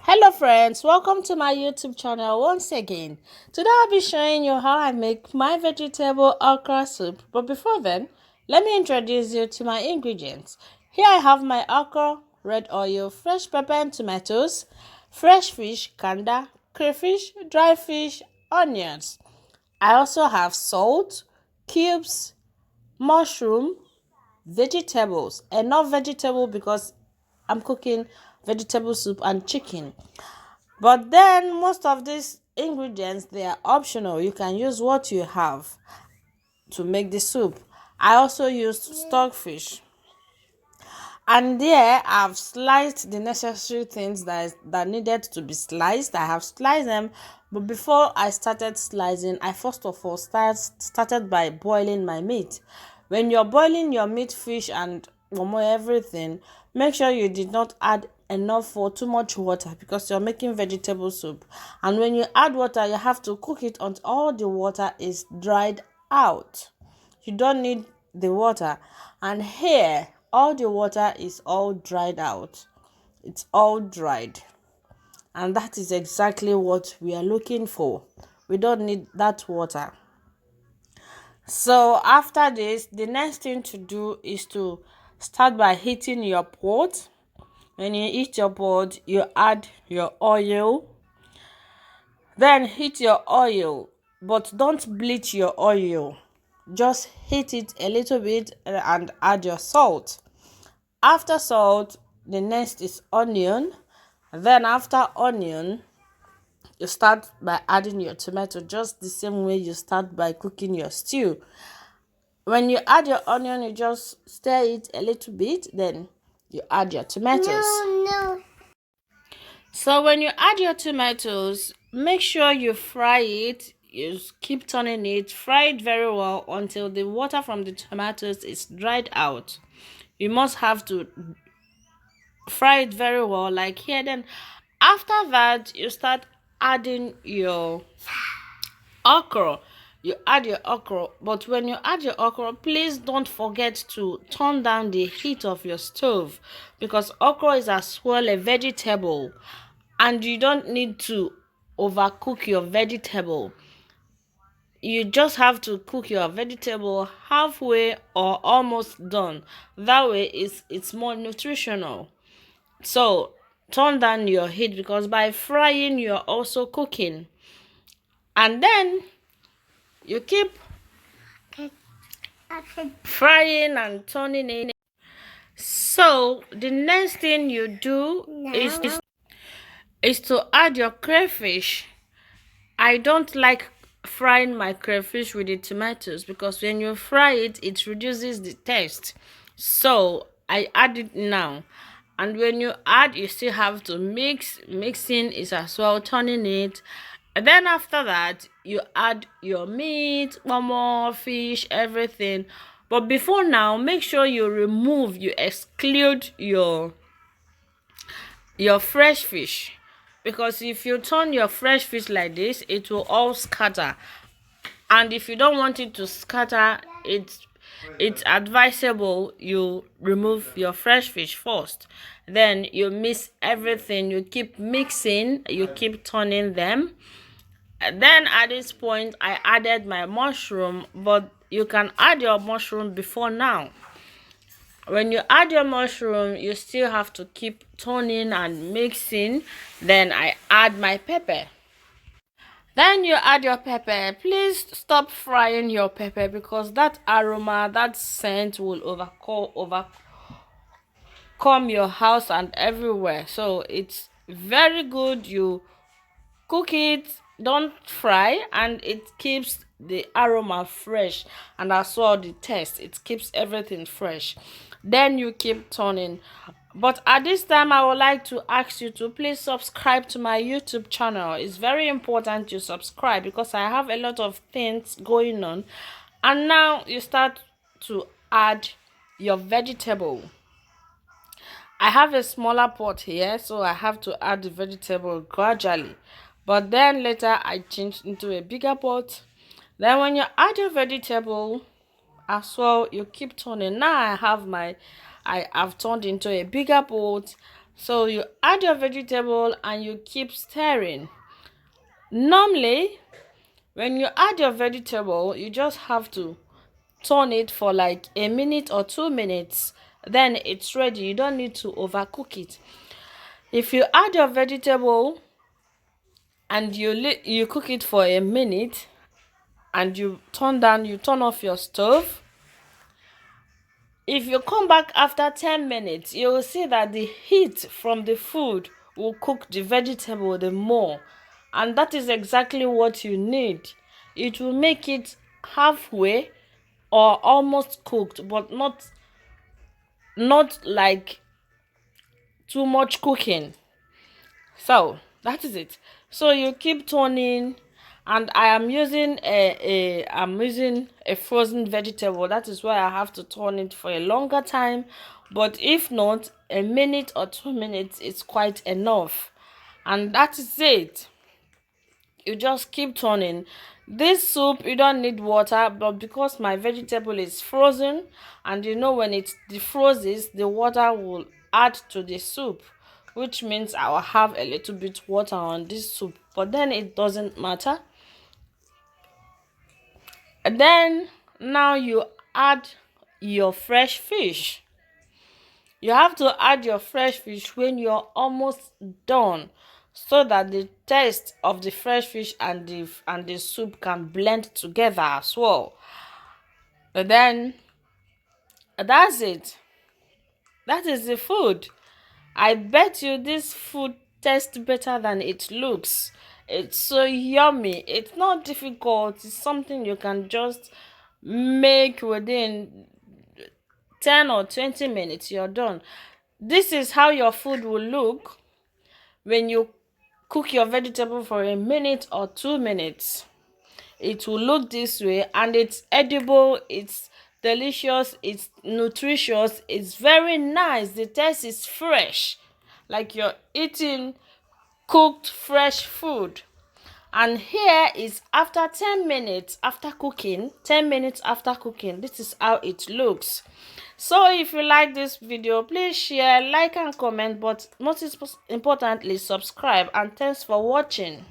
Hello friends, welcome to my YouTube channel once again. Today I'll be showing you how I make my vegetable okra soup. But before then, let me introduce you to my ingredients. Here I have my okra, red oil, fresh pepper and tomatoes, fresh fish, kanda, crayfish, dry fish, onions. I also have salt, cubes, mushroom, vegetables, and not vegetable because I'm cooking vegetable soup and chicken. But then most of these ingredients, they are optional. You can use what you have to make the soup. I also used stockfish. And there I've sliced the necessary things that needed to be sliced. I have sliced them, but before I started slicing, I first of all started by boiling my meat. When you're boiling your meat, fish and everything, make sure you did not add enough or too much water because you're making vegetable soup. And when you add water, you have to cook it until all the water is dried out. You don't need the water. And here all the water is all dried out. It's all dried, and that is exactly what we are looking for. We don't need that water. So after this, the next thing to do is to start by heating your pot. When you heat your pot, you add your oil. Then heat your oil, but don't bleach your oil. Just heat it a little bit and add your salt. After salt, the next is onion. Then after onion, you start by adding your tomato, just the same way you start by cooking your stew. When you add your onion, you just stir it a little bit, then you add your tomatoes. No. So when you add your tomatoes, make sure you fry it. You keep turning it, fry it very well until the water from the tomatoes is dried out. You must have to fry it very well like here. Then after that, you start adding your okra. You add your okra, but when you add your okra, please don't forget to turn down the heat of your stove because okra is as well a vegetable and you don't need to overcook your vegetable. You just have to cook your vegetable halfway or almost done. That way it's more nutritional. So turn down your heat because by frying you're also cooking. And then you keep frying and turning it. So the next thing you do is to add your crayfish. I don't like frying my crayfish with the tomatoes because when you fry it, it reduces the taste. So I add it now. And when you add, you still have to mix. Mixing is as well turning it. And then after that, you add your meat, more fish, everything. But before now, make sure you exclude your fresh fish, because if you turn your fresh fish like this, it will all scatter. And if you don't want it to scatter, it's advisable you remove your fresh fish first. Then you mix everything, you keep mixing, you keep turning them. And then at this point I added my mushroom, but you can add your mushroom before now. When you add your mushroom, you still have to keep turning and mixing. Then I add my pepper. Then you add your pepper. Please stop frying your pepper because that aroma, that scent will overcome your house and everywhere. So it's very good you cook it, don't fry, and it keeps the aroma fresh and as well the taste. It keeps everything fresh. Then you keep turning. But at this time, I would like to ask you to please subscribe to my YouTube channel. It's very important you subscribe because I have a lot of things going on. And now you start to add your vegetable. I have a smaller pot here, so I have to add the vegetable gradually. But then later I changed into a bigger pot. Then when you add your vegetable as well, you keep turning. Now I have turned into a bigger pot. So you add your vegetable and you keep stirring. Normally, when you add your vegetable, you just have to turn it for like a minute or 2 minutes. Then it's ready. You don't need to overcook it. If you add your vegetable and you cook it for a minute and you turn off your stove, if you come back after 10 minutes, you will see that the heat from the food will cook the vegetable the more, and that is exactly what you need. It will make it halfway or almost cooked, but not like too much cooking. So that is it. So you keep turning, and I'm using a frozen vegetable. That is why I have to turn it for a longer time. But if not, a minute or 2 minutes is quite enough. And that is it. You just keep turning. This soup, you don't need water, but because my vegetable is frozen, and you know when it defrozes, the water will add to the soup, which means I will have a little bit water on this soup, but then it doesn't matter. And then now you add your fresh fish. You have to add your fresh fish when you're almost done, so that the taste of the fresh fish and the soup can blend together as well. And then that's it. That is the food. I bet you this food tastes better than it looks. It's so yummy. It's not difficult. It's something you can just make within 10 or 20 minutes. You're done. This is how your food will look when you cook your vegetable for a minute or 2 minutes. It will look this way, and it's edible, it's delicious, it's nutritious, it's very nice. The taste is fresh, like you're eating cooked fresh food. And here is after 10 minutes after cooking. 10 minutes after cooking, this is how it looks. So if you like this video, please share, like and comment, but most importantly, subscribe. And thanks for watching.